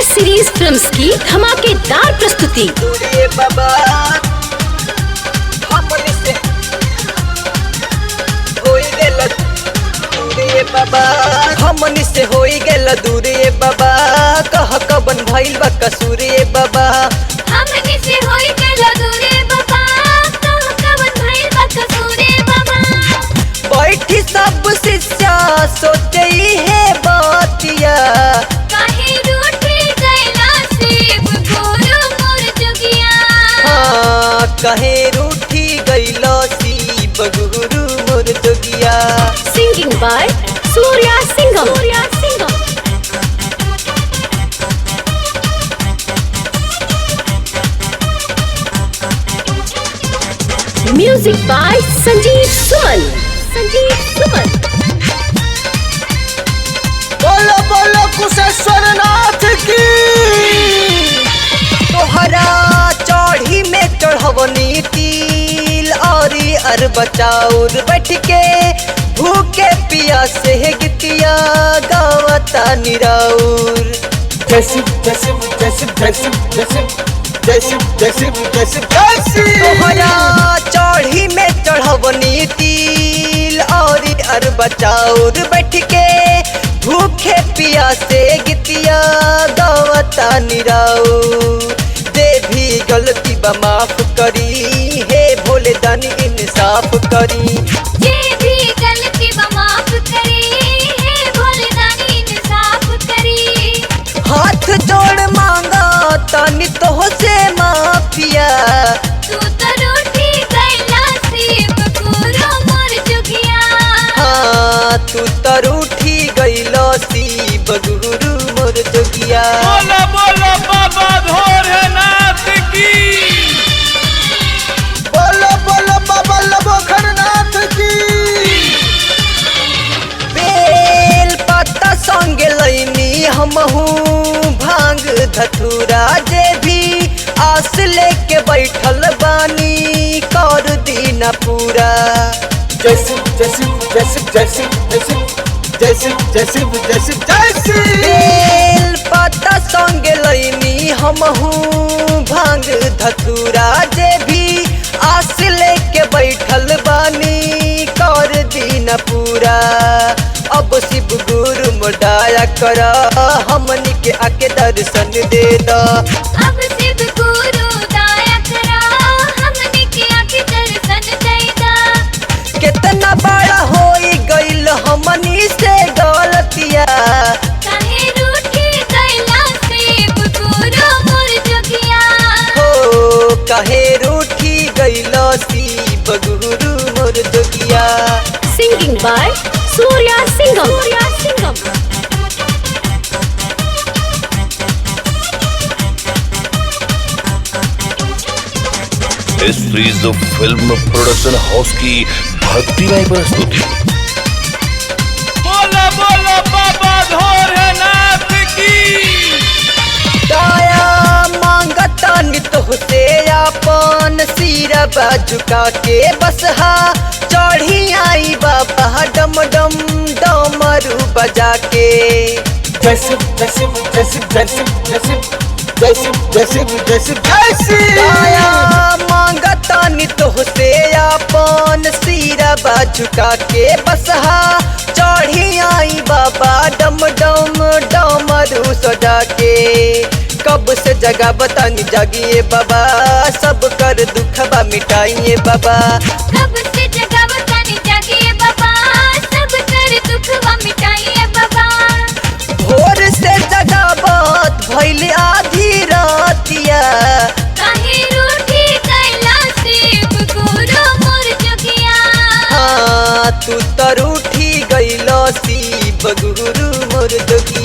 S series films की धमाकेदार प्रस्तुति। बाबा हमनी से होई गेल दूरे बाबा, कह कबन भइल बा कसूरे बाबा। हमनी से होई गेल दूरे बाबा, कह कबन भइल बा कसूरे बाबा। बैठी सब शिष्या सोचे है बातिया, काहे रूठी गइला शिव गुरु मोर जोगिया। हाँ कहे रूठी गइल शिव गुरु मोर जोगिया। Singing by Surya Singham. Music by Sanjeev Suman. बोलो बोलो कुशेश्वर नाथ की। तोहरा चढ़ी में चढ़वनी तिल औरी अरबा चाउर, बैठ के भूखे पिया से गितिया गावता निराउर। तोहरा चढ़ी में चढ़वनी तिल औरी अरबा चाउर, बैठ के भूखे पिया से गितिया गावता निराउर। दे भी गलती बा माफ करी, हे भोले दानी इंसाफ करी। जे भी गलती बा माफ करी, हे भोले दानी इंसाफ करी। हाथ जोड़ मांगा तानी तो से माफिया, तू तो रूठी गइला शिव गुरु मोर जोगिया। हाँ तू तो रूठी गइल शिव गुरु मोर जोगिया। बोलो बोलो बाबा भोलेनाथ की। बोलो बोलो बाबा लबोखरनाथ की। बेल पत्ता संगे लैनी हमहू भांग धतूरा, जे भी आस लेके बैठल बानी कर दीना पूरा। बेल पत्ता संगे लैनी हमहू भांग धतूरा, जे भी आस लेके बैठल बानी कर दीना पूरा। अब शिव गुरु मोडाया कर, हमनी के आके दर्शन दे दा। अब शिव गुरु दया करा, हमनी के आके दर्शन दे दा। कितना बड़ा होई गइल हमनी से गलतिया, काहे रूठी गइला शिव गुरु मोर जोगिया। हो कहे रूठी गइल शिव गुरु मोर जोगिया। Singing by Surya Singham. इस सीरीज फिल्म प्रोडक्शन हाउस की भक्तिमय प्रस्तुति। बोलो बोलो बाबा भोलेनाथ की। दया मांगता नित होते अपन, सिरा बाजुका के बसहा चढ़ी आई बाबा डम डम डमरू बजा के। दया मांगता नित होते अपन, सिरा बाजुका के बसहा चढ़ी आई बाबा डम डम डमरू सजा के। कब से जगा बतानी जागिए बाबा, सब कर दुखबा मिटाइए बाबा। कब से जगह बतानी जागिए बाबा, सब कर दुखवा मिटाइए बाबा। भोर से जगावत भइल आधी रातिया, काहे रूठी गइला शिव गुरु मोर जोगिया। हाँ तू तो रूठी गइल शिव गुरु मोर जोगिया।